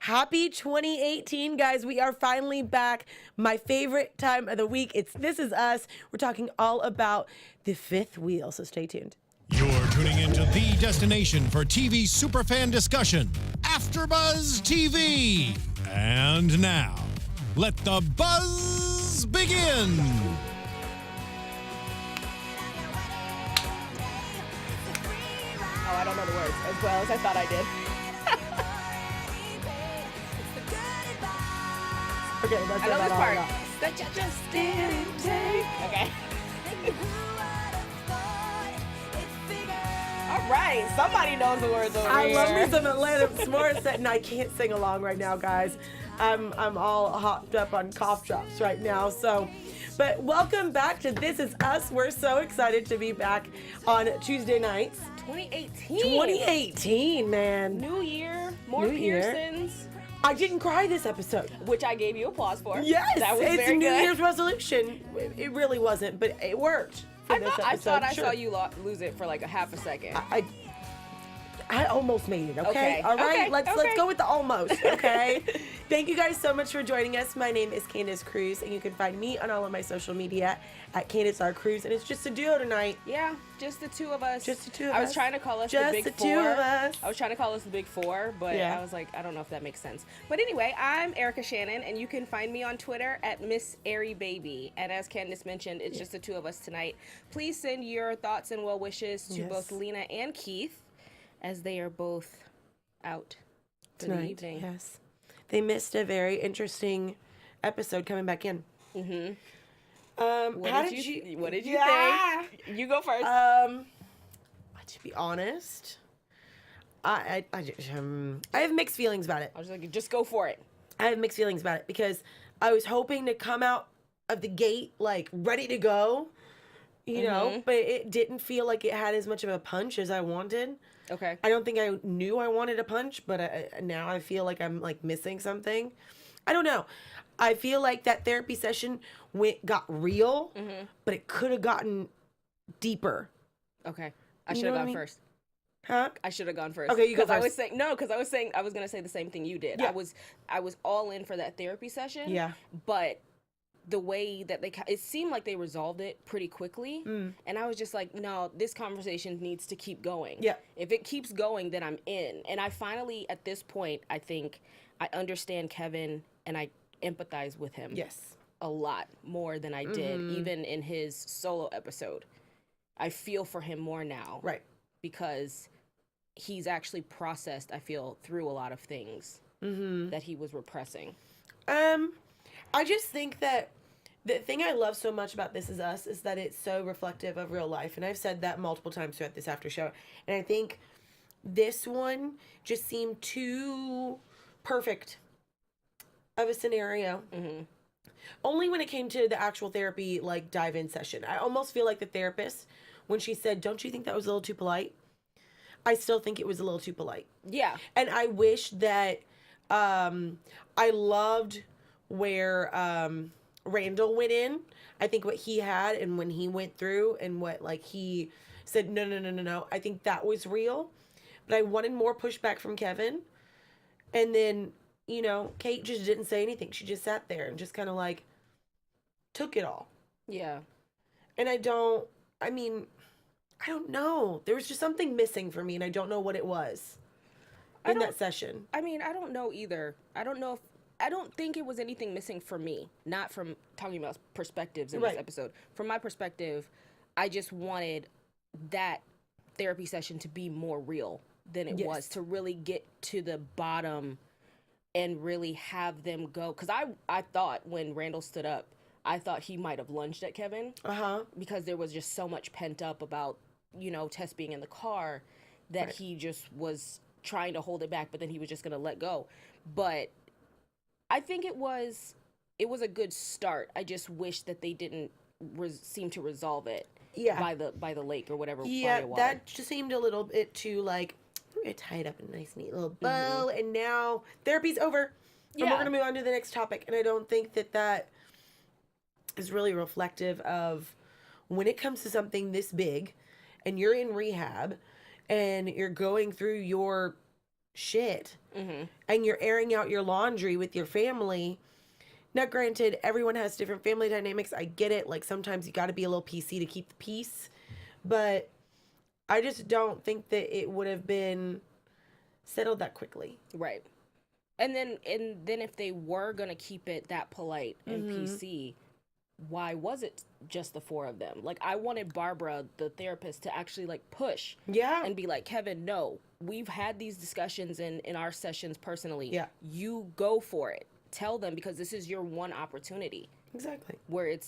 Happy 2018, guys. We are finally back. My favorite time of the week. This Is Us. We're talking all about the fifth wheel, so stay tuned. You're tuning into the destination for TV superfan discussion, AfterBuzz TV. And now, let the buzz begin. Oh, I don't know the words as well as I thought I did. Okay, that's I know this part. That you just didn't take. Okay. All right, somebody knows the words over I here. love me some Alanis Morissette, and I can't sing along right now, guys. I'm all hopped up on cough drops right now. But welcome back to This Is Us. We're so excited to be back on Tuesday nights. 2018. 2018, man. New year, more New year. Pearsons, I didn't cry this episode. which I gave you applause for. Yes, that was it's very a New good. Year's resolution. It really wasn't, but it worked. For I this thought episode, I sure. saw you lose it for like a half a second. I almost made it, okay? Okay, All right, okay, let's okay. go with the almost, okay? Thank you guys so much for joining us. My name is Candace Cruz, and you can find me on all of my social media at Candace R. Cruz, and it's just a duo tonight. Yeah, just the two of us. Just the two of I was us. trying to call us Just the Big the Four. two of us. I was trying to call us the Big Four, but Yeah. I was like, I don't know if that makes sense. But anyway, I'm Erica Shannon, and you can find me on Twitter at Miss Airy Baby. And as Candace mentioned, it's just the two of us tonight. Please send your thoughts and well wishes to Yes. both Lena and Keith, as they are both out for the Tonight, evening. yes. They missed a very interesting episode coming back in. Mm-hmm. What What did you Yeah. think? You go first. To be honest, I have mixed feelings about it. I was like, just go for it. I have mixed feelings about it because I was hoping to come out of the gate like ready to go, you know, but it didn't feel like it had as much of a punch as I wanted. Okay. I don't think I knew I wanted a punch, but now I feel like I'm like missing something. I don't know. I feel like that therapy session got real, but it could have gotten deeper. Okay. I You should know have what I gone mean? first. Huh? I should have gone first. Okay, you go 'Cause I was first. saying I was gonna say the same thing you did. Yeah. I was all in for that therapy session. Yeah. But the way that it seemed like they resolved it pretty quickly, and I was just like, no, this conversation needs to keep going. Yeah. If it keeps going, then I'm in. And I finally, at this point, I think I understand Kevin and I empathize with him. Yes. A lot more than I did even in his solo episode. I feel for him more now. Right. Because he's actually processed, I feel, through a lot of things that he was repressing. I just think that the thing I love so much about This Is Us is that it's so reflective of real life. And I've said that multiple times throughout this after show. And I think this one just seemed too perfect of a scenario. Only when it came to the actual therapy, like, dive-in session. I almost feel like the therapist, when she said, don't you think that was a little too polite? I still think it was a little too polite. Yeah. And I wish that I loved where Randall went in. I think what he had and when he went through and what like he said, no. I think that was real. But I wanted more pushback from Kevin. And then, you know, Kate just didn't say anything. She just sat there and just kind of like took it all. Yeah. And I don't know. There was just something missing for me and I don't know what it was in that session. I mean, I don't know either. I don't think it was anything missing for me. Not from talking about perspectives in Right. this episode. From my perspective, I just wanted that therapy session to be more real than it was, to really get to the bottom and really have them go. Because I thought when Randall stood up, I thought he might have lunged at Kevin. Because there was just so much pent up about, you know, Tess being in the car that he just was trying to hold it back, but then he was just going to let go. But I think it was a good start. I just wish that they didn't seem to resolve it by the lake or whatever. Yeah, body of water. that just seemed a little bit too like, we're going to tie it up in a nice neat little bow and now therapy's over and we're going to move on to the next topic. And I don't think that is really reflective of when it comes to something this big and you're in rehab and you're going through your shit. And you're airing out your laundry with your family. Now, granted, everyone has different family dynamics. I get it. Like, sometimes you got to be a little PC to keep the peace. But I just don't think that it would have been settled that quickly. Right. And then if they were going to keep it that polite and PC, why was it just the four of them? Like, I wanted Barbara, the therapist, to actually, like, push. Yeah. And be like, Kevin, no. We've had these discussions in our sessions personally. Yeah. You go for it. Tell them, because this is your one opportunity. Exactly. Where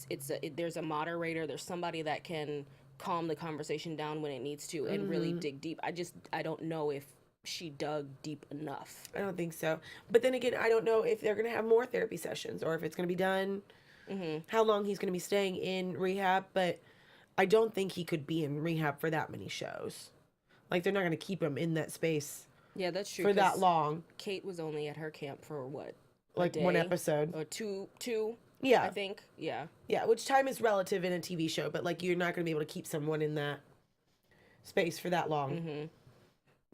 there's a moderator, there's somebody that can calm the conversation down when it needs to and really dig deep. I don't know if she dug deep enough. I don't think so. But then again, I don't know if they're going to have more therapy sessions or if it's going to be done, how long he's going to be staying in rehab. But I don't think he could be in rehab for that many shows. Like, they're not going to keep him in that space. Yeah, that's true. For that long. Kate was only at her camp for what? Like one episode. Or two. Yeah. I think. Yeah. Yeah, which time is relative in a TV show, but like, you're not going to be able to keep someone in that space for that long.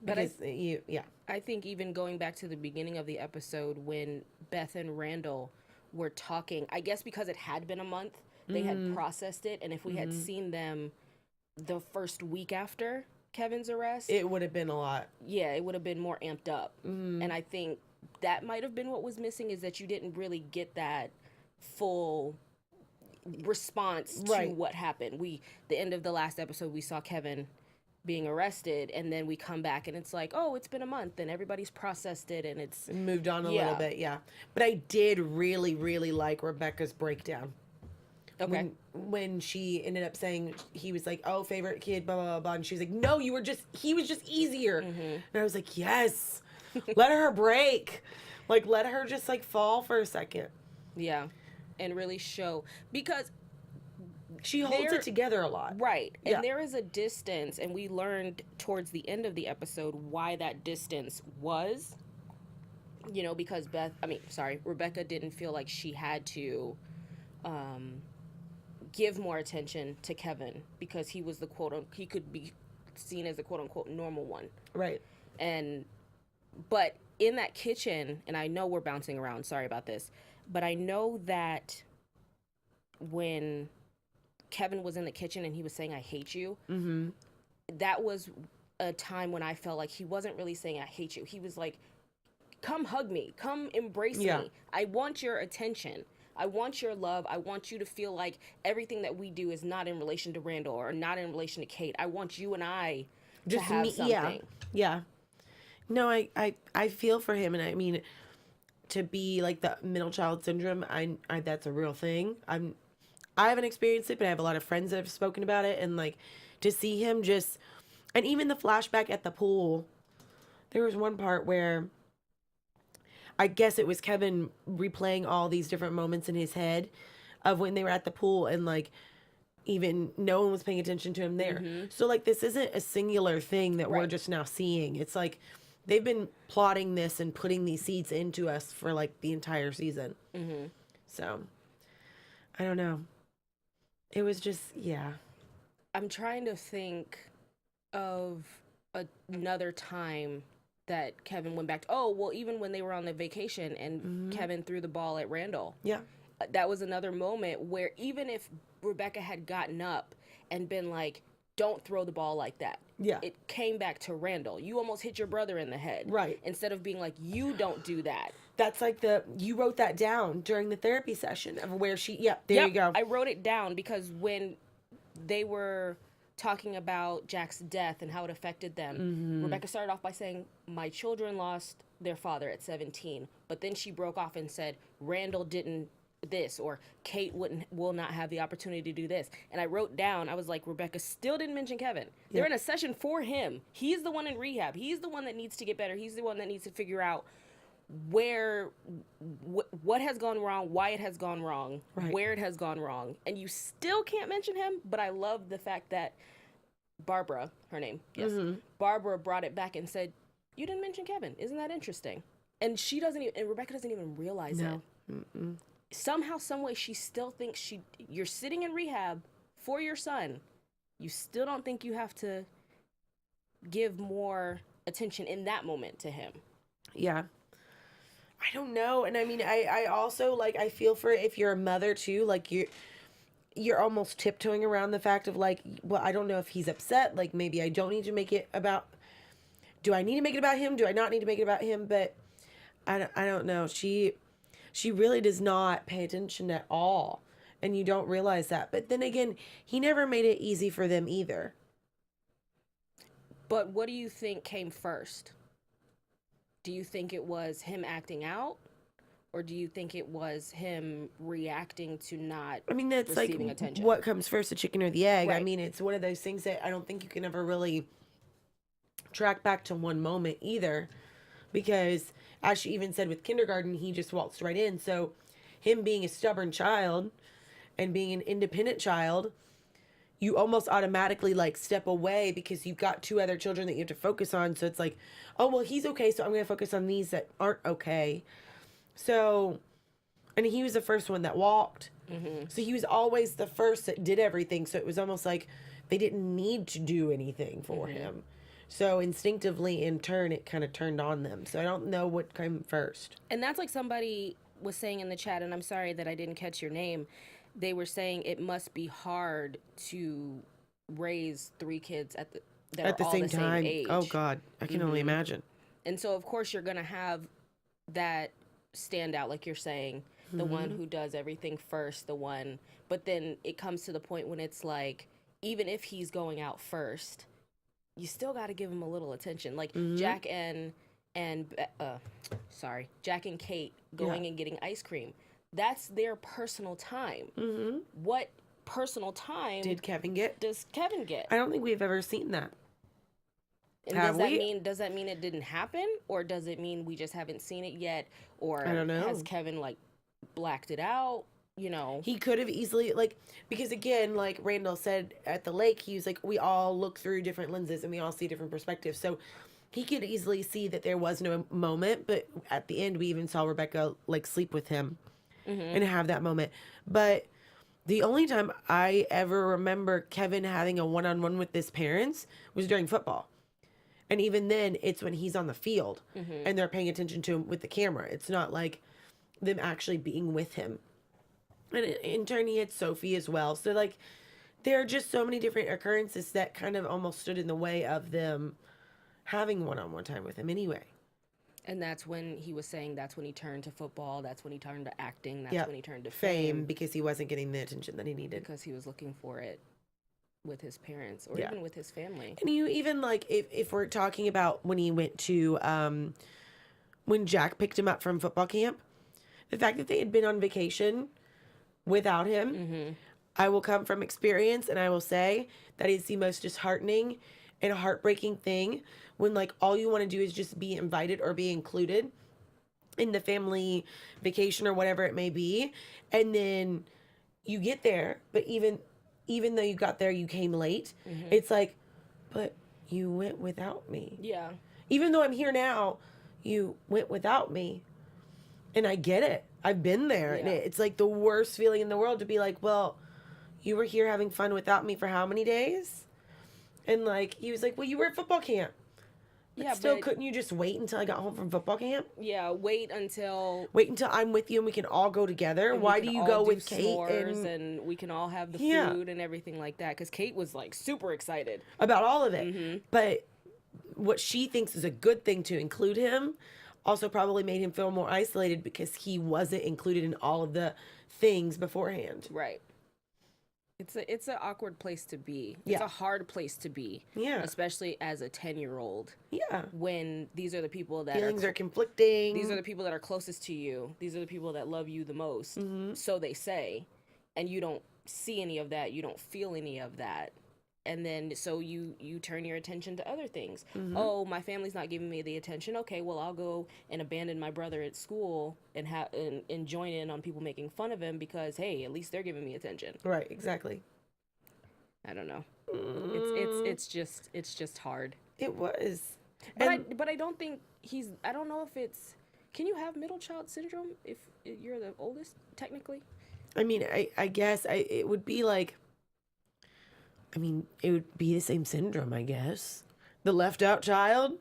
But yeah. I think even going back to the beginning of the episode when Beth and Randall were talking, I guess because it had been a month, they had processed it, and if we had seen them the first week after Kevin's arrest, it would have been a lot. Yeah, it would have been more amped up. And I think that might have been what was missing, is that you didn't really get that full response to what happened. The end of the last episode, we saw Kevin being arrested, and then we come back and it's like, oh, it's been a month and everybody's processed it and it's moved on a little bit. Yeah. But I did really, really like Rebecca's breakdown. Okay. When she ended up saying, he was like, oh, favorite kid, blah, blah, blah, blah. And she was like, no, he was just easier. And I was like, yes, let her break. Like, let her just like fall for a second. Yeah. And really show, because she holds it together a lot. Right. And there is a distance, and we learned towards the end of the episode why that distance was, because Rebecca didn't feel like she had to give more attention to Kevin because he was he could be seen as the quote unquote normal one. Right. But in that kitchen, and I know we're bouncing around, sorry about this, but I know that when Kevin was in the kitchen and he was saying, I hate you, that was a time when I felt like he wasn't really saying, I hate you. He was like, come hug me, come embrace me. I want your attention. I want your love. I want you to feel like everything that we do is not in relation to Randall or not in relation to Kate. I want you and I to have something. Yeah. No, I feel for him, and I mean, to be like the middle child syndrome, I that's a real thing. I haven't experienced it, but I have a lot of friends that have spoken about it, and like to see him just, and even the flashback at the pool, there was one part where I guess it was Kevin replaying all these different moments in his head of when they were at the pool, and like even no one was paying attention to him there. So like, this isn't a singular thing that we're just now seeing. It's like they've been plotting this and putting these seeds into us for like the entire season. So I don't know. It was just, I'm trying to think of another time that Kevin went back to, even when they were on the vacation and Kevin threw the ball at Randall. Yeah. That was another moment where even if Rebecca had gotten up and been like, don't throw the ball like that. Yeah. It came back to Randall. You almost hit your brother in the head. Right. Instead of being like, you don't do that. That's like you wrote that down during the therapy session of where you go. I wrote it down because when they were talking about Jack's death and how it affected them, Rebecca started off by saying, my children lost their father at 17. But then she broke off and said, Randall didn't this, or Kate will not have the opportunity to do this. And I wrote down, I was like, Rebecca still didn't mention Kevin. They're in a session for him. He's the one in rehab. He's the one that needs to get better. He's the one that needs to figure out what has gone wrong, why it has gone wrong, where it has gone wrong. And you still can't mention him, but I love the fact that Barbara, her name, Barbara brought it back and said, you didn't mention Kevin. Isn't that interesting? And and Rebecca doesn't even realize it. Somehow, some way, she still thinks you're sitting in rehab for your son. You still don't think you have to give more attention in that moment to him. Yeah. I don't know. And I mean, I also, like, I feel for if you're a mother too, like you're almost tiptoeing around the fact of like, well, I don't know if he's upset. Like maybe I don't need to make it about, do I need to make it about him? Do I not need to make it about him? But I don't know. She really does not pay attention at all. And you don't realize that. But then again, he never made it easy for them either. But what do you think came first? Do you think it was him acting out? Or do you think it was him reacting to not I mean, that's like attention? What comes first, the chicken or the egg? Right. I mean, it's one of those things that I don't think you can ever really track back to one moment either. Because as she even said with kindergarten, he just waltzed right in. So him being a stubborn child and being an independent child, you almost automatically like step away because you've got two other children that you have to focus on. So it's like, oh, well, he's okay, so I'm going to focus on these that aren't okay. So, and he was the first one that walked. Mm-hmm. So he was always the first that did everything. So it was almost like they didn't need to do anything for him. So instinctively, in turn, it kind of turned on them. So I don't know what came first. And that's like somebody was saying in the chat, and I'm sorry that I didn't catch your name. They were saying it must be hard to raise three kids at the same time. Age. Oh God, I can only imagine. And so of course you're gonna have that standout, like you're saying, the one who does everything first, the one. But then it comes to the point when it's like, even if he's going out first, you still got to give him a little attention. Like Jack and Kate going and getting ice cream. That's their personal time. Mm-hmm. What personal time does Kevin get? I don't think we've ever seen that. And does that mean it didn't happen, or does it mean we just haven't seen it yet, or I don't know. Has Kevin like blacked it out? You know, he could have easily, like, because again, like Randall said at the lake, he was like, we all look through different lenses and we all see different perspectives. So he could easily see that there was no moment, but at the end we even saw Rebecca like sleep with him and have that moment. But the only time I ever remember Kevin having a one-on-one with his parents was during football. And even then, it's when he's on the field and they're paying attention to him with the camera. It's not like them actually being with him. And in turn, he had Sophie as well. So, like, there are just so many different occurrences that kind of almost stood in the way of them having one-on-one time with him anyway. And that's when he was saying that's when he turned to football. That's when he turned to acting. That's when he turned to fame. Because he wasn't getting the attention that he needed. Because he was looking for it with his parents or even with his family. And you even, like, if we're talking about when he went to, when Jack picked him up from football camp, the fact that they had been on vacation without him, I will come from experience and I will say that is the most disheartening and heartbreaking thing when, like, all you want to do is just be invited or be included in the family vacation or whatever it may be, and then you get there, but even though you got there, you came late. It's like, but you went without me. Yeah. Even though I'm here now, you went without me. And I get it. I've been there. And it's like the worst feeling in the world to be like, well, you were here having fun without me for how many days? And like, he was like, well, you were at football camp. But couldn't you just wait until I got home from football camp? Yeah, wait until I'm with you and we can all go together. Why do you go with Kate and we can all have the food and everything like that? Because Kate was like super excited about all of it. But what she thinks is a good thing to include him also probably made him feel more isolated because he wasn't included in all of the things beforehand. Right. It's an awkward place to be. It's a hard place to be. Yeah. Especially as a 10-year-old. Yeah. When these are the people that feelings are conflicting. These are the people that are closest to you. These are the people that love you the most. So they say. And you don't see any of that. You don't feel any of that. And then so you turn your attention to other things. Oh, my family's not giving me the attention. Okay, well, I'll go and abandon my brother at school and and join in on people making fun of him because, hey, at least they're giving me attention. Right, exactly. I don't know. It's just hard. It was. But I don't think I don't know if it's, can you have middle child syndrome if you're the oldest technically? I mean, I guess it would be like, I mean, it would be the same syndrome, I guess. The left out child.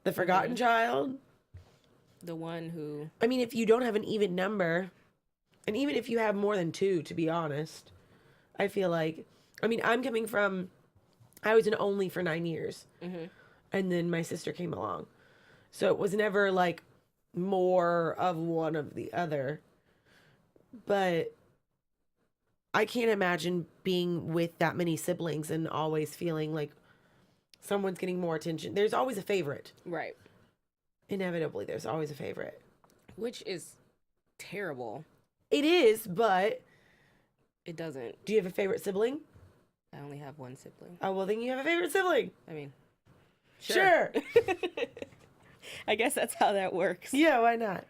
the forgotten child. The one who... I mean, if you don't have an even number, and even if you have more than two, to be honest, I feel like, I mean, I'm coming from, I was an only for 9 years. And then my sister came along. So it was never like more of one of the other. But I can't imagine being with that many siblings and always feeling like someone's getting more attention. There's always a favorite. Right. Inevitably, there's always a favorite. Which is terrible. It is, but... It doesn't. Do you have a favorite sibling? I only have one sibling. Oh, well, then you have a favorite sibling. I mean... Sure. I guess that's how that works. Yeah, why not?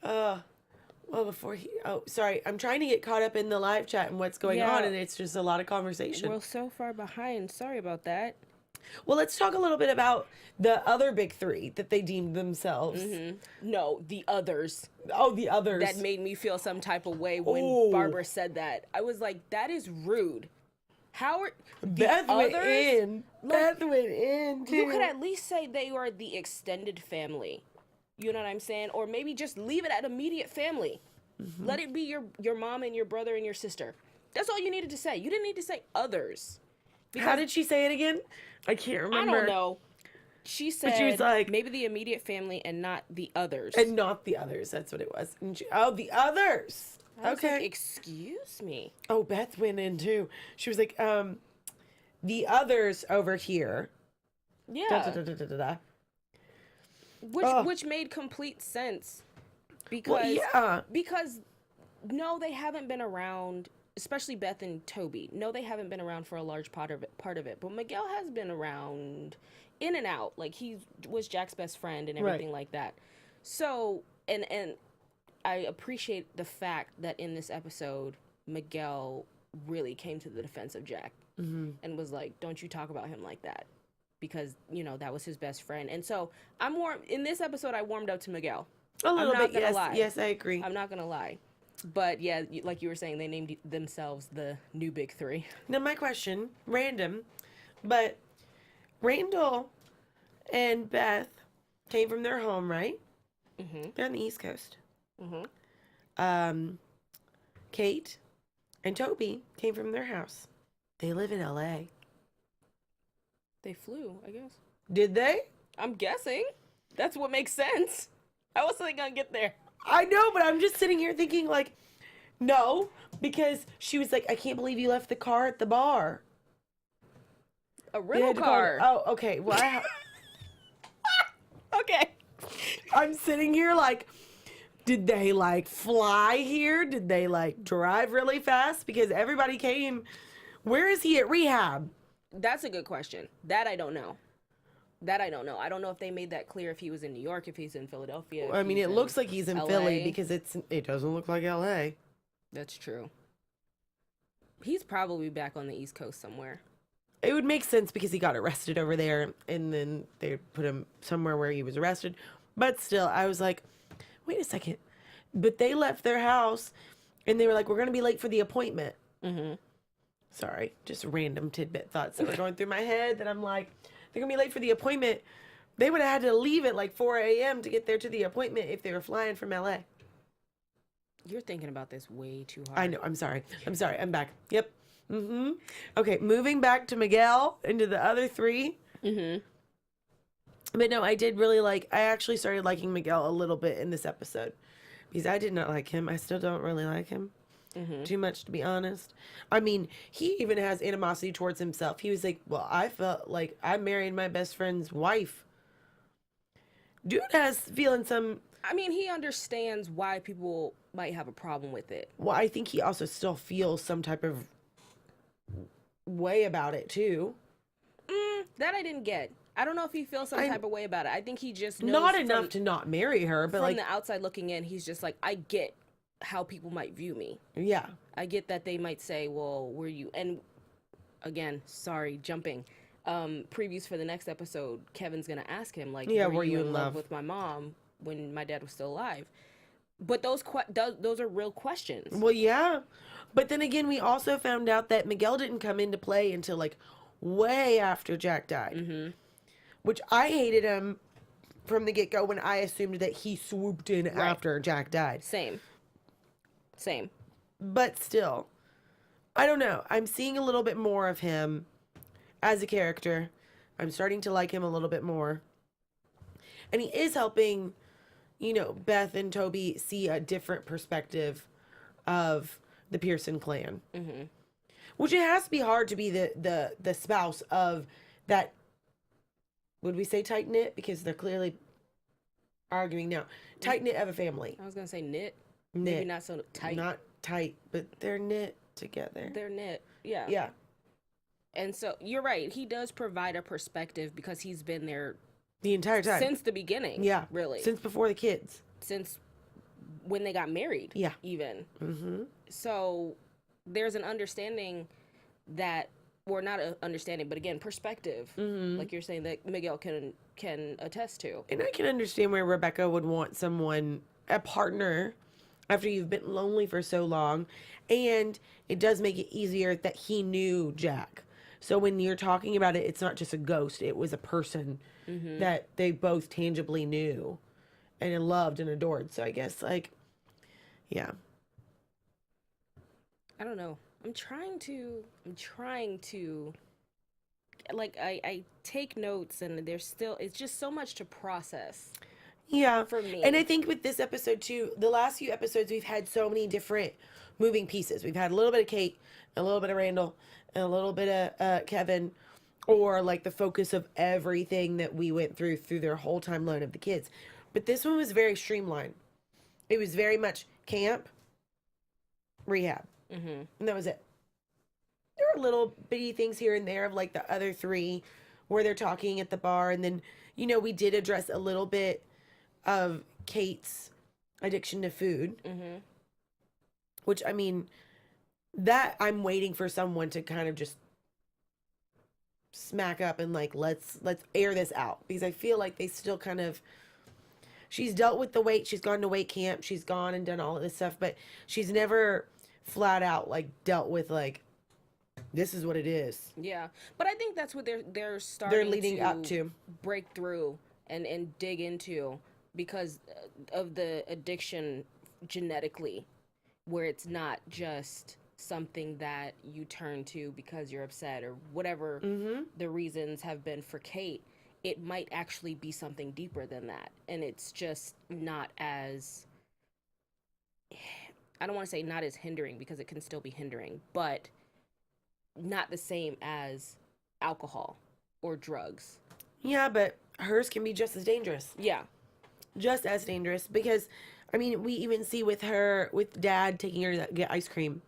Well, before he... Oh, sorry. I'm trying to get caught up in the live chat and what's going on, and it's just a lot of conversation. We're so far behind. Sorry about that. Well, let's talk a little bit about the other big three that they deemed themselves. No, the others. Oh, the others. That made me feel some type of way when Barbara said that. I was like, that is rude. How are Beth went in. Beth went in, too. You could at least say they are the extended family. You know what I'm saying? Or maybe just leave it at immediate family. Let it be your mom and your brother and your sister. That's all you needed to say. You didn't need to say others. How did she say it again? I can't remember. I don't know. She said she was like, maybe the immediate family and not the others. And not the others. That's what it was. And she, the others. I was Okay. like, excuse me. Oh, Beth went in too. She was like, the others over here. Yeah. Da, da, da, da, da, da. Which made complete sense. Because because no, they haven't been around, especially Beth and Toby. No, they haven't been around for a large part of it. But Miguel has been around in and out. Like, he was Jack's best friend and everything like that. So, and I appreciate the fact that in this episode, Miguel really came to the defense of Jack and was like, don't you talk about him like that. Because, you know, that was his best friend. And so in this episode, I warmed up to Miguel. A little bit, gonna yes. lie. Yes, I agree. I'm not going to lie. But yeah, like you were saying, they named themselves the new big three. Now, my question, random, but Randall and Beth came from their home, right? They're on the East Coast. Kate and Toby came from their house. They live in LA. They flew, I guess. Did they? I'm guessing. That's what makes sense. How else are they going to get there? I know, but I'm just sitting here thinking, like, no, because she was like, I can't believe you left the car at the bar. A rental car. Oh, okay. Well, Okay. I'm sitting here like, did they, like, fly here? Did they, like, drive really fast? Because everybody came. Where is he at rehab? That's a good question. That I don't know. I don't know if they made that clear, if he was in New York, if he's in Philadelphia. I mean, it looks like he's in LA. Philly because it doesn't look like LA. That's true. He's probably back on the East Coast somewhere. It would make sense because he got arrested over there and then they put him somewhere where he was arrested. But still, I was like, wait a second. But they left their house and they were like, we're going to be late for the appointment. Sorry, just random tidbit thoughts that were going through my head that I'm like, they're going to be late for the appointment. They would have had to leave at like 4 a.m. to get there to the appointment if they were flying from LA. You're thinking about this way too hard. I know. I'm sorry. I'm back. Yep. Okay, moving back to Miguel into the other three. But no, I actually started liking Miguel a little bit in this episode because I did not like him. I still don't really like him too much, to be honest. I mean, he even has animosity towards himself. He was like, well, I felt like I married my best friend's wife. Dude has feeling some... I mean, he understands why people might have a problem with it. Well, I think he also still feels some type of way about it, too. That I didn't get. I don't know if he feels some type of way about it. I think he just knows not enough to not marry her, but from like the outside looking in, he's just like, I get how people might view me. Yeah. I get that they might say, well, were you... And again, sorry, jumping. Previews for the next episode, Kevin's going to ask him, like, were you in love with my mom when my dad was still alive? But those are real questions. Well, yeah. But then again, we also found out that Miguel didn't come into play until like way after Jack died. Which I hated him from the get-go when I assumed that he swooped in after Jack died. Same. But still, I don't know. I'm seeing a little bit more of him as a character. I'm starting to like him a little bit more. And he is helping, you know, Beth and Toby see a different perspective of the Pearson clan. Mm-hmm. Which it has to be hard to be the spouse of that, would we say tight-knit? Because they're clearly arguing now. Tight-knit of a family. I was going to say knit. Maybe not so tight. Not tight, but they're knit together. They're knit. Yeah. Yeah. And so you're right. He does provide a perspective because he's been there the entire time. since the beginning. Yeah. Really. Since before the kids. Since when they got married. Yeah. Even. Mm-hmm. So there's an understanding that, or not an understanding, but again, perspective, like you're saying, that Miguel can attest to. And I can understand where Rebecca would want someone, a partner, after you've been lonely for so long. And it does make it easier that he knew Jack. So when you're talking about it, it's not just a ghost. It was a person that they both tangibly knew and loved and adored. So I guess, like, yeah. I don't know. I'm trying to, like, I take notes and there's still, it's just so much to process. Yeah. For me. And I think with this episode too, the last few episodes, we've had so many different moving pieces. We've had a little bit of Kate, a little bit of Randall, and a little bit of Kevin, or like the focus of everything that we went through their whole timeline of the kids. But this one was very streamlined. It was very much camp, rehab. Mm-hmm. And that was it. There were little bitty things here and there of like the other three where they're talking at the bar. And then, you know, we did address a little bit of Kate's addiction to food. Mm-hmm. Which, I mean, that I'm waiting for someone to kind of just smack up and like, let's air this out. Because I feel like they still kind of, she's dealt with the weight. She's gone to weight camp. She's gone and done all of this stuff. But she's never flat out like dealt with like, this is what it is. Yeah. But I think that's what they're starting, they're leading up to break through and dig into, because of the addiction genetically, where it's not just something that you turn to because you're upset or whatever the reasons have been for Kate. It might actually be something deeper than that. And it's just not as, I don't want to say not as hindering, because it can still be hindering, but not the same as alcohol or drugs. Yeah, but hers can be just as dangerous. Yeah. Just as dangerous, because, I mean, we even see with her, with Dad taking her to get ice cream.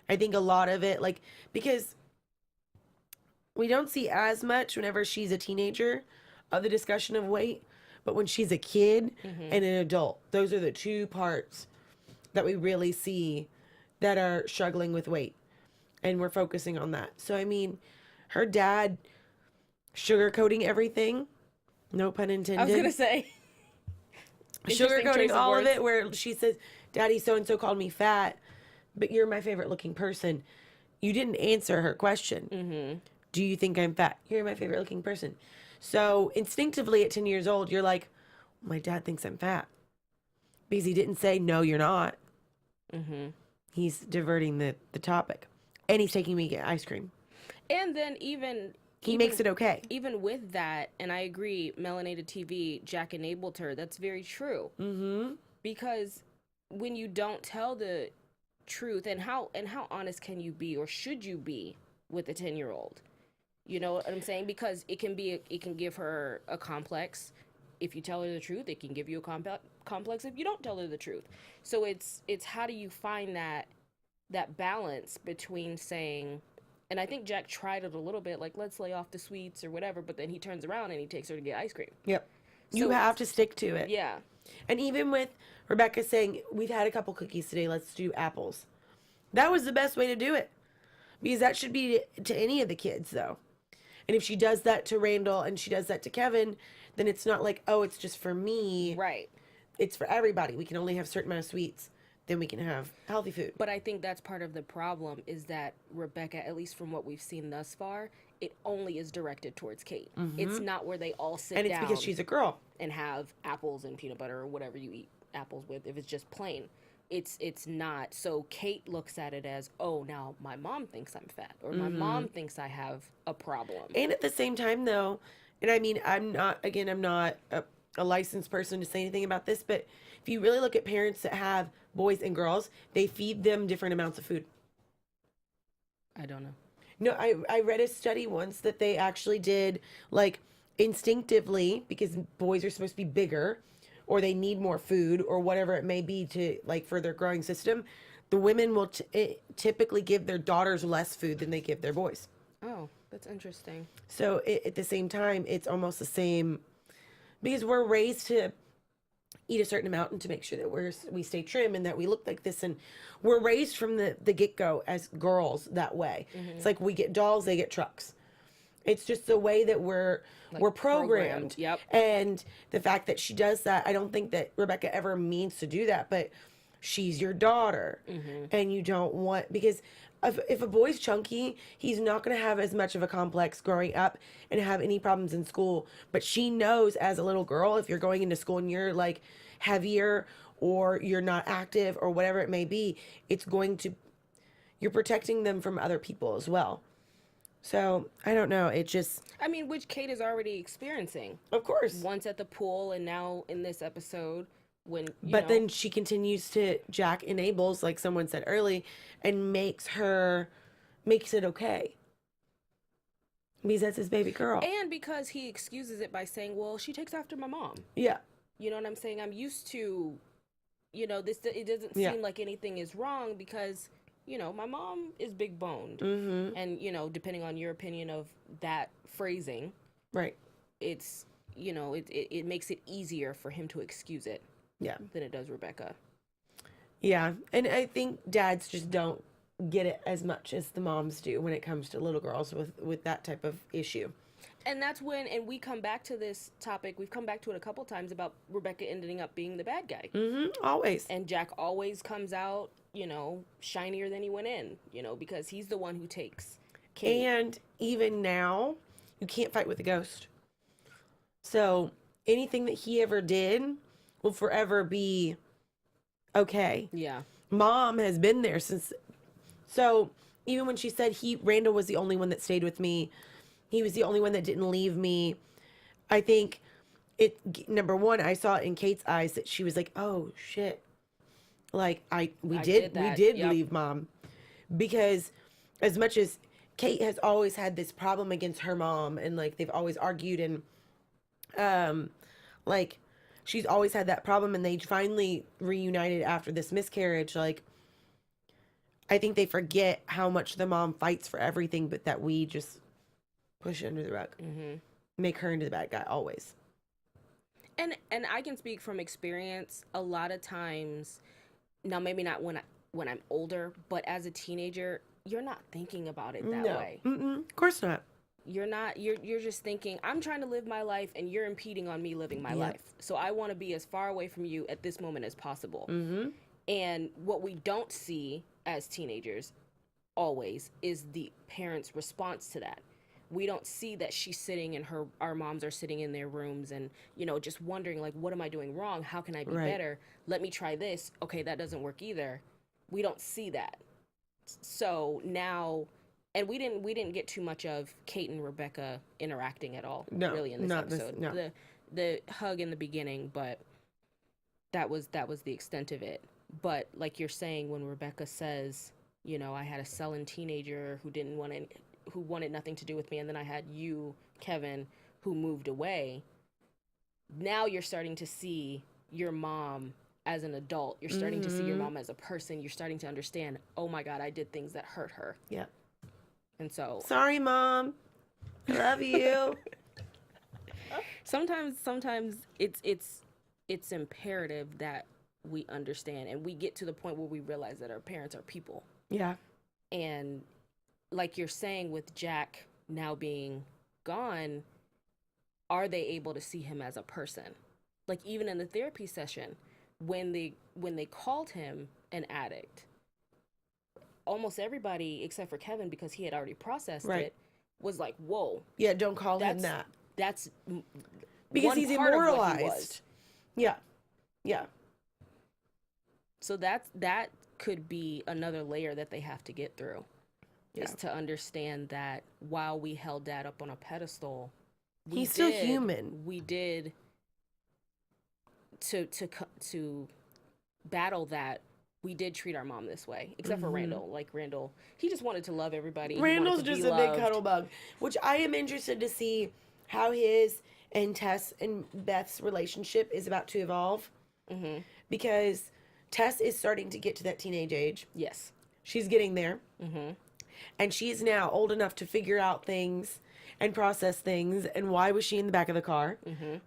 I think a lot of it, like, because we don't see as much whenever she's a teenager of the discussion of weight, but when she's a kid and an adult, those are the two parts that we really see that are struggling with weight. And we're focusing on that. So, I mean, her dad sugarcoating everything, no pun intended. I was going to say. Sugarcoating all of it, where she says, Daddy so-and-so called me fat, but you're my favorite looking person. You didn't answer her question. Do you think I'm fat? You're my favorite looking person. So instinctively at 10 years old, you're like, my dad thinks I'm fat. Because he didn't say, no, you're not. He's diverting the topic. And he's taking me to get ice cream. And then even makes it okay. Even with that, and I agree, Melanated TV, Jack enabled her. That's very true. Because when you don't tell the truth, and how honest can you be, or should you be, with a 10-year-old? You know what I'm saying? Because it can give her a complex. If you tell her the truth, it can give you a complex if you don't tell her the truth. So it's how do you find that balance between saying, and I think Jack tried it a little bit, like, let's lay off the sweets or whatever, but then he turns around and he takes her to get ice cream. Yep. You have to stick to it. Yeah. And even with Rebecca saying, we've had a couple cookies today, let's do apples. That was the best way to do it. Because that should be to any of the kids, though. And if she does that to Randall and she does that to Kevin, then it's not like, oh, it's just for me. Right. It's for everybody. We can only have a certain amount of sweets. Then we can have healthy food. But I think that's part of the problem, is that Rebecca, at least from what we've seen thus far, it only is directed towards Kate. It's not where they all sit And it's down because she's a girl. and have apples and peanut butter or whatever you eat apples with. If it's just plain, it's not. So Kate looks at it as, oh, now my mom thinks I'm fat, or my mom thinks I have a problem. And at the same time, though, and I mean, I'm not a licensed person to say anything about this, but if you really look at parents that have boys and girls, they feed them different amounts of food. I don't know. No, I read a study once that they actually did, like, instinctively, because boys are supposed to be bigger, or they need more food, or whatever it may be to, like, for their growing system, the women will typically give their daughters less food than they give their boys. Oh, that's interesting. So at the same time, it's almost the same, because we're raised to eat a certain amount and to make sure that we stay trim and that we look like this, and we're raised from the get-go as girls that way. It's like we get dolls, they get trucks. It's just the way that we're programmed. Yep. And the fact that she does that, I don't think that Rebecca ever means to do that, but she's your daughter, and you don't want, because if a boy's chunky, he's not going to have as much of a complex growing up and have any problems in school. But she knows as a little girl, if you're going into school and you're like heavier or you're not active or whatever it may be, you're protecting them from other people as well. So I don't know. It just, I mean, which Kate is already experiencing. of course. Once at the pool and now in this episode when, But then she continues to, Jack enables, like someone said early, and makes it okay. Because that's his baby girl. And because he excuses it by saying, well, she takes after my mom. Yeah. You know what I'm saying? I'm used to, this, it doesn't Yeah. seem like anything is wrong because, my mom is big boned. And, depending on your opinion of that phrasing, Right. it's, it makes it easier for him to excuse it. Yeah. Than it does Rebecca. Yeah. And I think dads just don't get it as much as the moms do when it comes to little girls with that type of issue. And that's when, and we come back to this topic, we've come back to it a couple times about Rebecca ending up being the bad guy. Always. And Jack always comes out, shinier than he went in, because he's the one who takes Kate. And even now, you can't fight with a ghost. So anything that he ever did will forever be okay. Yeah. Mom has been there since. So even when she said Randall was the only one that stayed with me, he was the only one that didn't leave me, I think number one, I saw it in Kate's eyes that she was like, oh shit. Like we did Yep. leave mom. Because as much as Kate has always had this problem against her mom, and like they've always argued, and like she's always had that problem, and they finally reunited after this miscarriage, like I think they forget how much the mom fights for everything, but that we just push it under the rug. Make her into the bad guy always. And I can speak from experience. A lot of times, now maybe not when I'm older, but as a teenager, you're not thinking about it that way. Of course not. You're not. You're just thinking, I'm trying to live my life, and you're impeding on me living my life. So I want to be as far away from you at this moment as possible. And what we don't see as teenagers always is the parents' response to that. We don't see that she's sitting and our moms are sitting in their rooms and, just wondering, like, what am I doing wrong? How can I be better? Let me try this. Okay, that doesn't work either. We don't see that. So now, and we didn't get too much of Kate and Rebecca interacting at all, really, in this episode. The hug in the beginning, but that was the extent of it. But like you're saying, when Rebecca says, I had a sullen teenager who wanted nothing to do with me, and then I had you, Kevin, who moved away. Now you're starting to see your mom as an adult. You're starting to see your mom as a person. You're starting to understand, oh my God, I did things that hurt her. Yeah. And so, sorry, Mom. I love you. sometimes it's imperative that we understand, and we get to the point where we realize that our parents are people. Yeah. And like you're saying, with Jack now being gone, are they able to see him as a person? Like, even in the therapy session, when they called him an addict, almost everybody except for Kevin, because he had already processed it, was like, whoa. Yeah, don't call him that. That's because he's immortalized. Was. Yeah. Yeah. So that could be another layer that they have to get through. Yeah. Is to understand that while we held Dad up on a pedestal, he's still human. We did to battle that. We did treat our mom this way, except for Randall. Like Randall, he just wanted to love everybody. Randall's just a big cuddle bug, which I am interested to see how his and Tess and Beth's relationship is about to evolve. Mm-hmm. Because Tess is starting to get to that teenage age. Yes. She's getting there. Mm-hmm. And she's now old enough to figure out things and process things. And why was she in the back of the car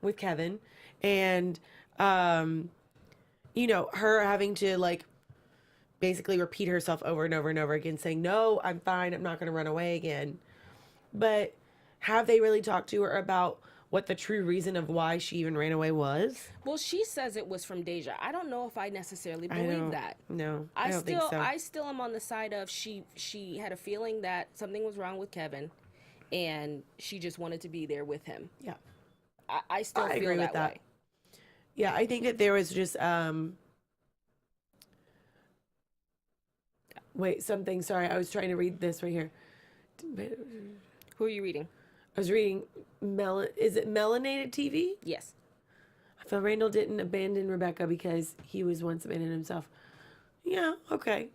with Kevin? And, you know, her having to, like, basically repeat herself over and over and over again, saying, no, I'm fine. I'm not going to run away again. But have they really talked to her about what the true reason of why she even ran away was? Well, she says it was from Deja. I don't know if I necessarily believe that. No, I don't think so. I still am on the side of she had a feeling that something was wrong with Kevin, and she just wanted to be there with him. Yeah. I still feel agree with that way. Yeah, I think that there was just wait, something. Sorry, I was trying to read this right here. Who are you reading? I was reading is it Melanated TV? Yes. I feel Randall didn't abandon Rebecca because he was once abandoned himself. Yeah, okay.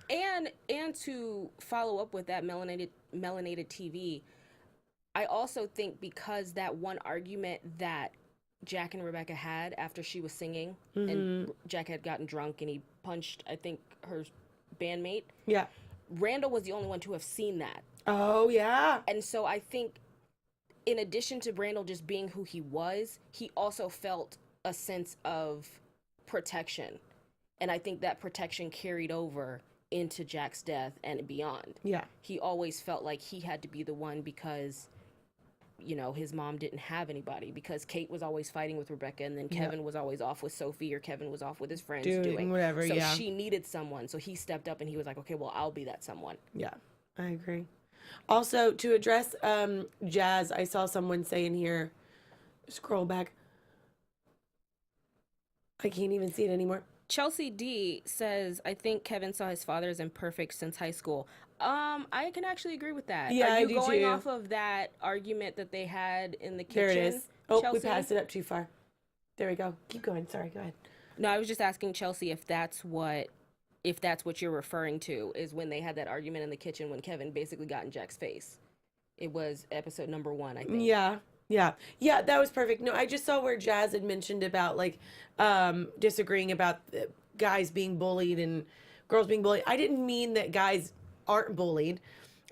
And to follow up with that Melanated TV, I also think because that one argument that Jack and Rebecca had after she was singing, and Jack had gotten drunk and he punched, I think, her bandmate. Yeah. Randall was the only one to have seen that. Oh, yeah. And so I think in addition to Randall just being who he was, he also felt a sense of protection. And I think that protection carried over into Jack's death and beyond. Yeah. He always felt like he had to be the one because, you know, his mom didn't have anybody, because Kate was always fighting with Rebecca, and then Kevin was always off with Sophie, or Kevin was off with his friends doing whatever. So she needed someone. So he stepped up and he was like, okay, well, I'll be that someone. Yeah, I agree. Also, to address Jazz, I saw someone say in here, scroll back. I can't even see it anymore. Chelsea D says, I think Kevin saw his father as imperfect since high school. I can actually agree with that. Yeah, Are you I do going too. off of that argument that they had in the kitchen? There it is. Oh, Chelsea? we passed it up too far. There we go. Keep going. Sorry, go ahead. No, I was just asking Chelsea if that's what you're referring to, is when they had that argument in the kitchen when Kevin basically got in Jack's face. It was episode number 1, I think. Yeah, that was perfect. No, I just saw where Jazz had mentioned about, like, disagreeing about guys being bullied and girls being bullied. I didn't mean that guys aren't bullied.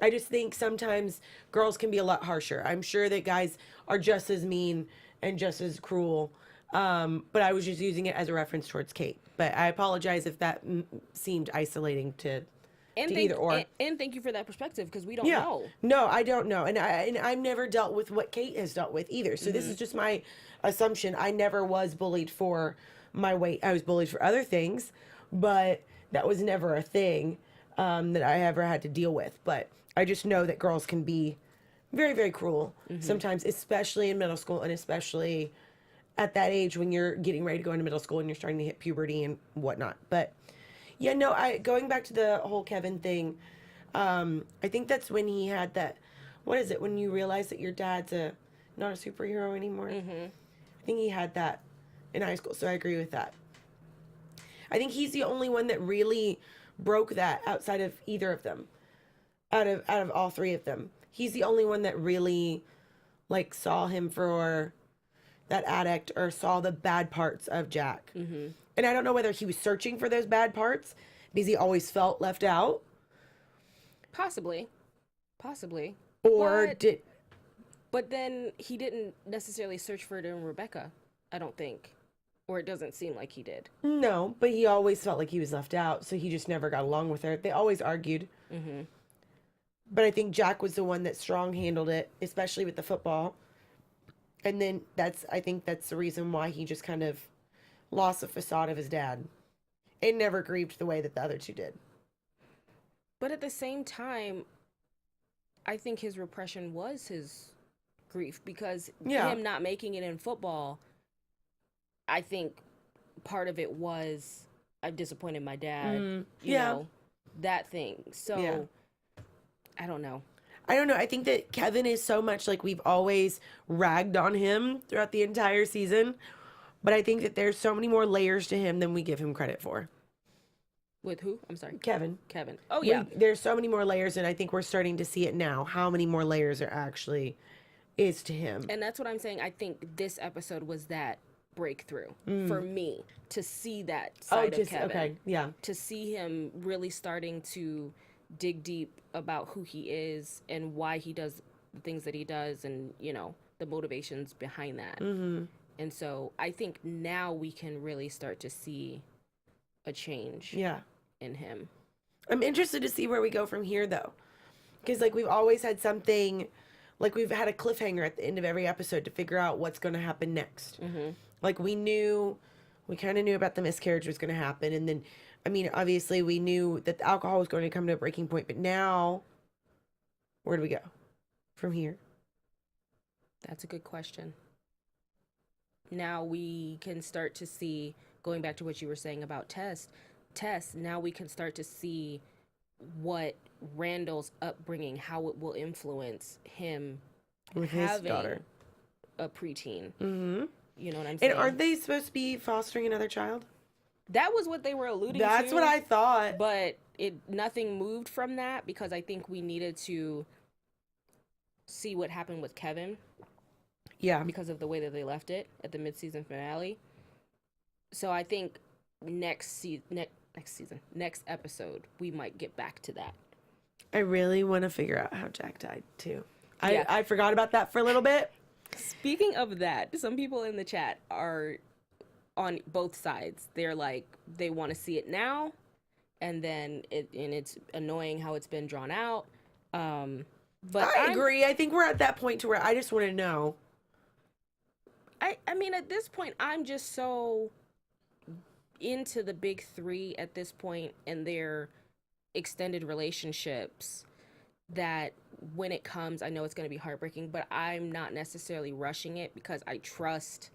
I just think sometimes girls can be a lot harsher. I'm sure that guys are just as mean and just as cruel. But I was just using it as a reference towards Kate. But I apologize if that seemed isolating to either or. And thank you for that perspective, because we don't know. No, I don't know. And I've never dealt with what Kate has dealt with either. So this is just my assumption. I never was bullied for my weight. I was bullied for other things, but that was never a thing that I ever had to deal with. But I just know that girls can be very, very cruel sometimes, especially in middle school, and especially at that age when you're getting ready to go into middle school and you're starting to hit puberty and whatnot. But yeah, no, going back to the whole Kevin thing, I think that's when he had that, what is it, when you realize that your dad's not a superhero anymore? I think he had that in high school, so I agree with that. I think he's the only one that really broke that outside of either of them. Out of all three of them. He's the only one that really, like, saw him for that addict or saw the bad parts of Jack. And I don't know whether he was searching for those bad parts because he always felt left out. Possibly. Or But then he didn't necessarily search for it in Rebecca, I don't think. Or it doesn't seem like he did. No, but he always felt like he was left out, so he just never got along with her. They always argued. But I think Jack was the one that strong-handled it, especially with the football. And then I think that's the reason why he just kind of lost the facade of his dad. It never grieved the way that the other two did. But at the same time, I think his repression was his grief, because Yeah. him not making it in football, I think part of it was, I've disappointed my dad, you yeah. know, that thing. So, Yeah. I don't know. I don't know. I think that Kevin is so much like we've always ragged on him throughout the entire season. But I think that there's so many more layers to him than we give him credit for. With who? I'm sorry. Kevin. Kevin. Oh, yeah. There's so many more layers, and I think we're starting to see it now, how many more layers there actually is to him. And that's what I'm saying. I think this episode was that breakthrough for me, to see that side of Kevin. Okay, yeah. To see him really starting to dig deep about who he is and why he does the things that he does, and, you know, the motivations behind that. Mm-hmm. And so I think now we can really start to see a change in him. I'm interested to see where we go from here, though. Because, like, we've always had something, like, we've had a cliffhanger at the end of every episode to figure out what's going to happen next. Mm-hmm. Like, we kind of knew about the miscarriage was going to happen. And then, I mean, obviously, we knew that the alcohol was going to come to a breaking point. But now, where do we go from here? That's a good question. Now we can start to see, going back to what you were saying about Tess, now we can start to see what Randall's upbringing, how it will influence him With having his daughter. A preteen. Mm-hmm. You know what I'm saying? And aren't they supposed to be fostering another child? That was what they were alluding to. That's what I thought. But nothing moved from that, because I think we needed to see what happened with Kevin. Yeah. Because of the way that they left it at the mid-season finale. So I think next episode, we might get back to that. I really want to figure out how Jack died, too. Yeah. I forgot about that for a little bit. Speaking of that, some people in the chat are on both sides. They're like, they want to see it now, and then it's annoying how it's been drawn out. But I agree. I think we're at that point to where I just want to know. I mean, at this point, I'm just so into the big three at this point and their extended relationships that when it comes, I know it's going to be heartbreaking, but I'm not necessarily rushing it, because I trust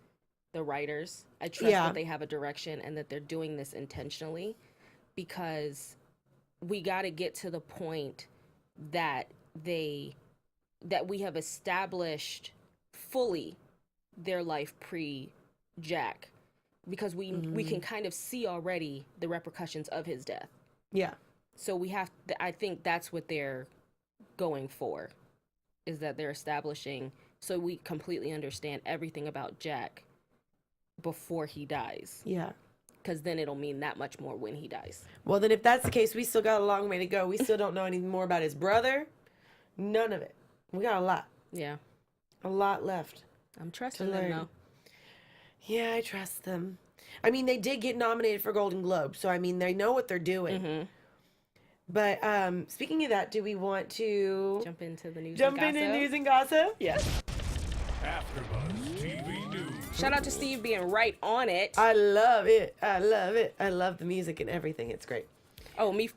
the writers. I trust that they have a direction and that they're doing this intentionally, because we got to get to the point that we have established fully their life pre-Jack, because we can kind of see already the repercussions of his death. Yeah. So I think that's what they're going for, is that they're establishing, so we completely understand everything about Jack before he dies. Yeah. Because then it'll mean that much more when he dies. Well, then if that's the case, we still got a long way to go. We still don't know anything more about his brother. None of it. We got a lot. Yeah. A lot left. I'm trusting them, though. Yeah, I trust them. I mean, they did get nominated for Golden Globe, so I mean, they know what they're doing. Mm-hmm. But speaking of that, do we want to jump into the news? Into news and gossip? Yes. AfterBuzz TV News. Shout out to Steve being right on it. I love it. I love it. I love the music and everything. It's great. Oh, me,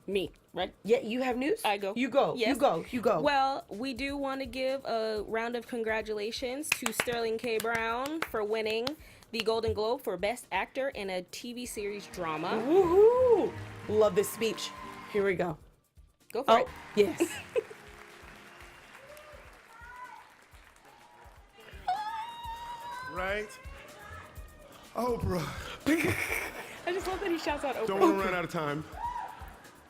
right? Yeah, you have news? I go. You go. Yes. You go. Well, we do want to give a round of congratulations to Sterling K. Brown for winning the Golden Globe for Best Actor in a TV series drama. Woohoo! Love this speech. Here we go. Go for it. Yes. Right? Oprah. I just love that he shouts out Oprah. Don't want to run out of time.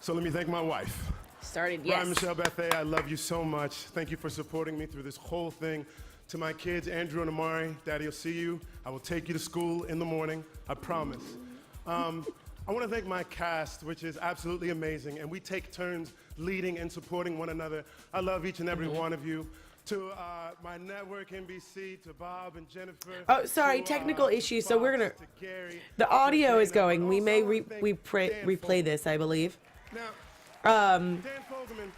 So let me thank my wife. Started, Brian, yes. Michelle Bethea, I love you so much. Thank you for supporting me through this whole thing. To my kids, Andrew and Amari, Daddy will see you. I will take you to school in the morning, I promise. I want to thank my cast, which is absolutely amazing, and we take turns leading and supporting one another. I love each and every one of you. To my network, NBC, to Bob and Jennifer. Oh, sorry, technical issues. So we're gonna. The audio is going. We may replay this, I believe. Now, Dan Fogelman.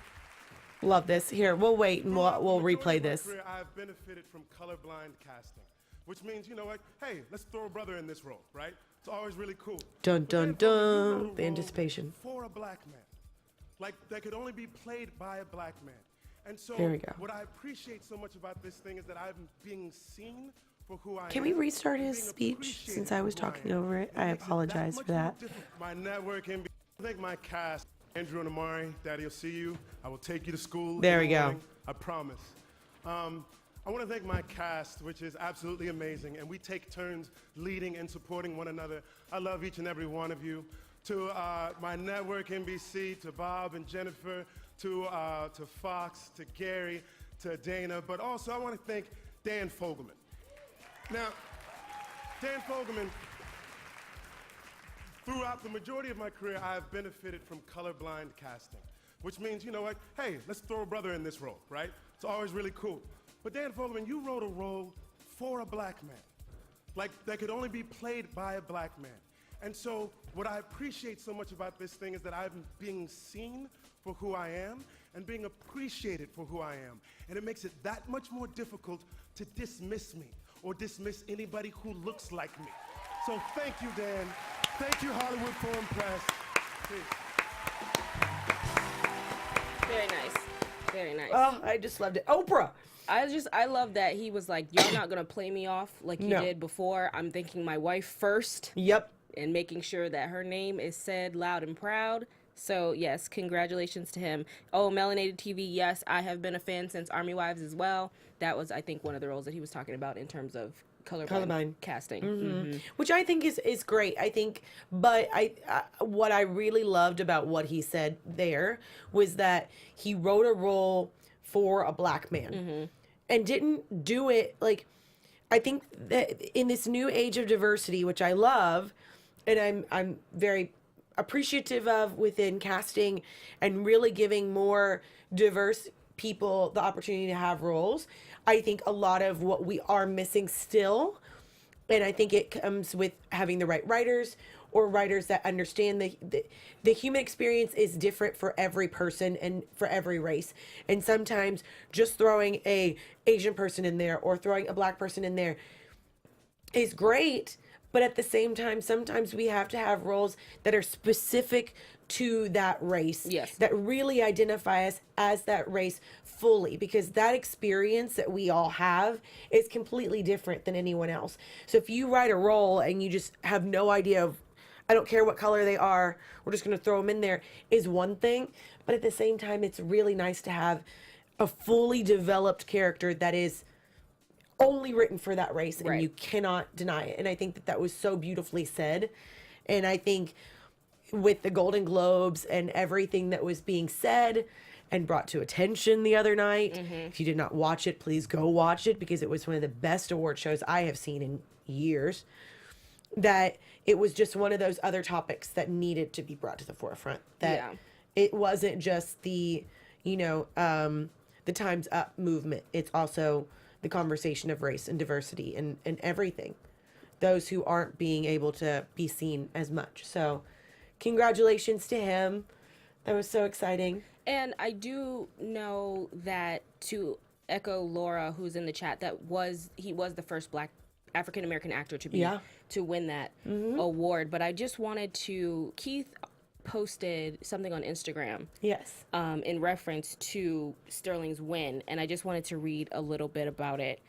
Love this. Here, we'll wait and we'll replay this. I've benefited from colorblind casting, which means, you know what? Hey, let's throw a brother in this role, right? It's always really cool. Dun dun dun. The anticipation. For a black man, like that could only be played by a black man. And so There we go. what I appreciate so much about this thing is that I'm being seen for who I am. Can we restart and his being speech appreciated since I for was who talking am. over it? I makes apologize much for more that. difficult. My network and I thank my cast, Andrew and Amari. Daddy will see you. I will take you to school. There in we the go. morning, I promise. I want to thank my cast, which is absolutely amazing, and we take turns leading and supporting one another. I love each and every one of you. To my network, NBC, to Bob and Jennifer, to Fox, to Gary, to Dana, but also I want to thank Dan Fogelman. Now, Dan Fogelman, throughout the majority of my career, I have benefited from colorblind casting, which means, you know what, hey, let's throw a brother in this role, right? It's always really cool. But Dan Fogelman, you wrote a role for a black man, like that could only be played by a black man. And so what I appreciate so much about this thing is that I'm being seen for who I am and being appreciated for who I am. And it makes it that much more difficult to dismiss me or dismiss anybody who looks like me. So thank you, Dan. Thank you, Hollywood Foreign Press. Peace. Very nice. Very nice. Oh, I just loved it. Oprah. I love that he was like, y'all not gonna play me off like you No. did before. I'm thanking my wife first Yep. and making sure that her name is said loud and proud. So yes, congratulations to him. Oh, Melanated TV, yes, I have been a fan since Army Wives as well. That was, I think, one of the roles that he was talking about in terms of colorblind casting. Mm-hmm. Which I think is great. I think, but I what I really loved about what he said there was that he wrote a role for a black man and didn't do it like. I think that in this new age of diversity, which I love, and I'm very appreciative of within casting and really giving more diverse people the opportunity to have roles. I think a lot of what we are missing still, and I think it comes with having the right writers or writers that understand the human experience is different for every person and for every race. And sometimes just throwing a Asian person in there or throwing a black person in there is great, but at the same time, sometimes we have to have roles that are specific to that race. Yes. That really identify us as that race fully, because that experience that we all have is completely different than anyone else. So if you write a role and you just have no idea of, I don't care what color they are, we're just going to throw them in there, is one thing. But at the same time, it's really nice to have a fully developed character that is only written for that race, and Right. you cannot deny it. And I think that was so beautifully said. And I think with the Golden Globes and everything that was being said and brought to attention the other night, if you did not watch it, please go watch it, because it was one of the best award shows I have seen in years. That it was just one of those other topics that needed to be brought to the forefront. That Yeah. it wasn't just the, the Time's Up movement. It's also the conversation of race and diversity and everything. Those who aren't being able to be seen as much. So congratulations to him. That was so exciting. And I do know that, to echo Laura, who's in the chat, he was the first black African American actor to win that award. But I just wanted to, Keith posted something on Instagram Yes. in reference to Sterling's win, and I just wanted to read a little bit about it.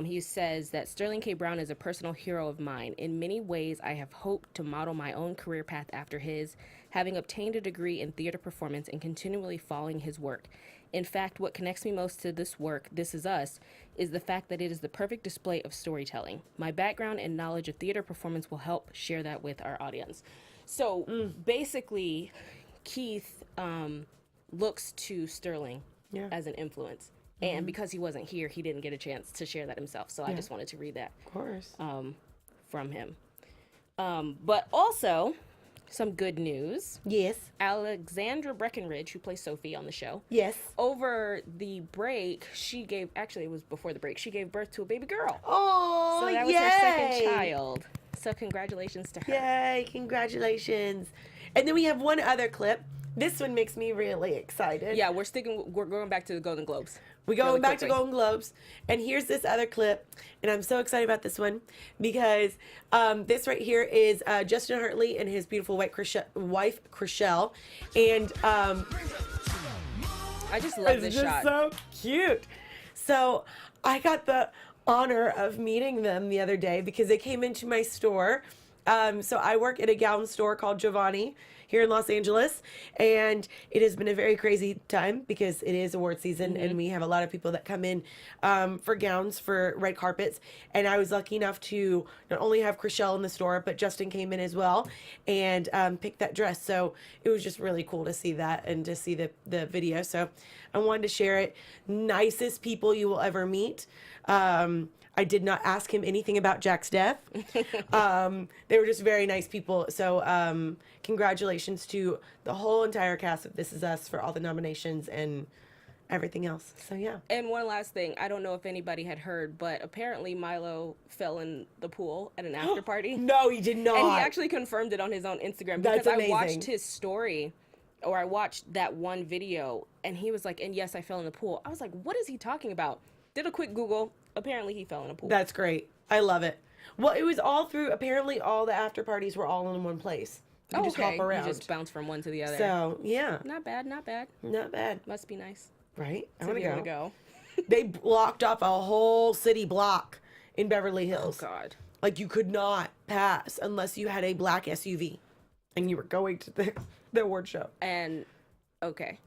He says that Sterling K. Brown is a personal hero of mine. In many ways, I have hoped to model my own career path after his, having obtained a degree in theater performance and continually following his work. In fact, what connects me most to this work, This Is Us, is the fact that it is the perfect display of storytelling. My background and knowledge of theater performance will help share that with our audience. So basically, Keith looks to Sterling as an influence. And because he wasn't here, he didn't get a chance to share that himself. So I just wanted to read that Of course. from him. But also, some good news. Yes. Alexandra Breckenridge, who plays Sophie on the show, Yes. over the break, actually it was before the break, she gave birth to a baby girl. Oh, So that was yay. her second child. So congratulations to her. Yay, congratulations. And then we have one other clip. This one makes me really excited. Yeah, we're going back to the Golden Globes. We're going really back to quickly. Golden Globes. And here's this other clip. And I'm so excited about this one because this right here is Justin Hartley and his beautiful wife, Chriselle. And I just love It's this just shot. so cute. So I got the honor of meeting them the other day because they came into my store. So I work at a gown store called Giovanni here in Los Angeles, and it has been a very crazy time because it is award season and we have a lot of people that come in for gowns for red carpets. And I was lucky enough to not only have Chriselle in the store, but Justin came in as well and picked that dress. So it was just really cool to see that and to see the video. So I wanted to share it. Nicest people you will ever meet. I did not ask him anything about Jack's death. They were just very nice people. So congratulations to the whole entire cast of This Is Us for all the nominations and everything else. So yeah. And one last thing, I don't know if anybody had heard, but apparently Milo fell in the pool at an after party. No, he did not. And he actually confirmed it on his own Instagram That's because I amazing. watched his story, or I watched that one video, and he was like, and yes, I fell in the pool. I was like, what is he talking about? Did a quick Google. Apparently he fell in a pool. That's great. I love it. Well, it was all through, apparently all the after parties were all in one place. You could just hop around. You just bounce from one to the other. So, yeah. Not bad, not bad. Not bad. Must be nice Right? I to want be to able to go. go. They blocked off a whole city block in Beverly Hills. Oh, God. Like you could not pass unless you had a black SUV and you were going to the award show. And, okay.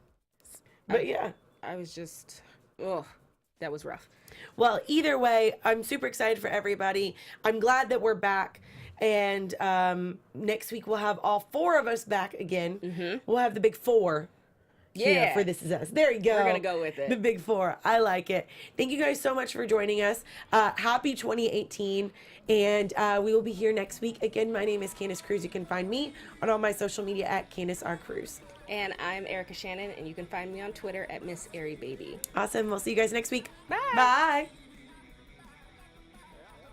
But yeah. I was just, that was rough. Well, either way, I'm super excited for everybody. I'm glad that we're back. And next week we'll have all four of us back again. Mm-hmm. We'll have the big four. Yeah. For This Is Us. There you go. We're gonna go with it. The big four. I like it. Thank you guys so much for joining us. Happy 2018. And we will be here next week. Again, my name is Candace Cruz. You can find me on all my social media at Candace R. Cruz. And I'm Erica Shannon, and you can find me on Twitter at Miss Airy Baby. Awesome. We'll see you guys next week. Bye. Bye.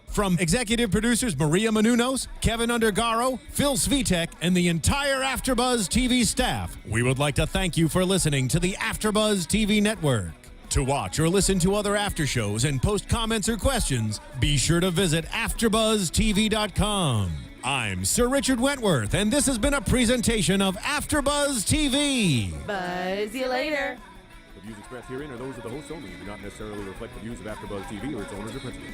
From executive producers Maria Menounos, Kevin Undergaro, Phil Svitek, and the entire AfterBuzz TV staff, we would like to thank you for listening to the AfterBuzz TV network. To watch or listen to other after shows and post comments or questions, be sure to visit AfterBuzzTV.com. I'm Sir Richard Wentworth, and this has been a presentation of AfterBuzz TV. Buzz you later. The views expressed herein are those of the hosts only and do not necessarily reflect the views of AfterBuzz TV or its owners or principals.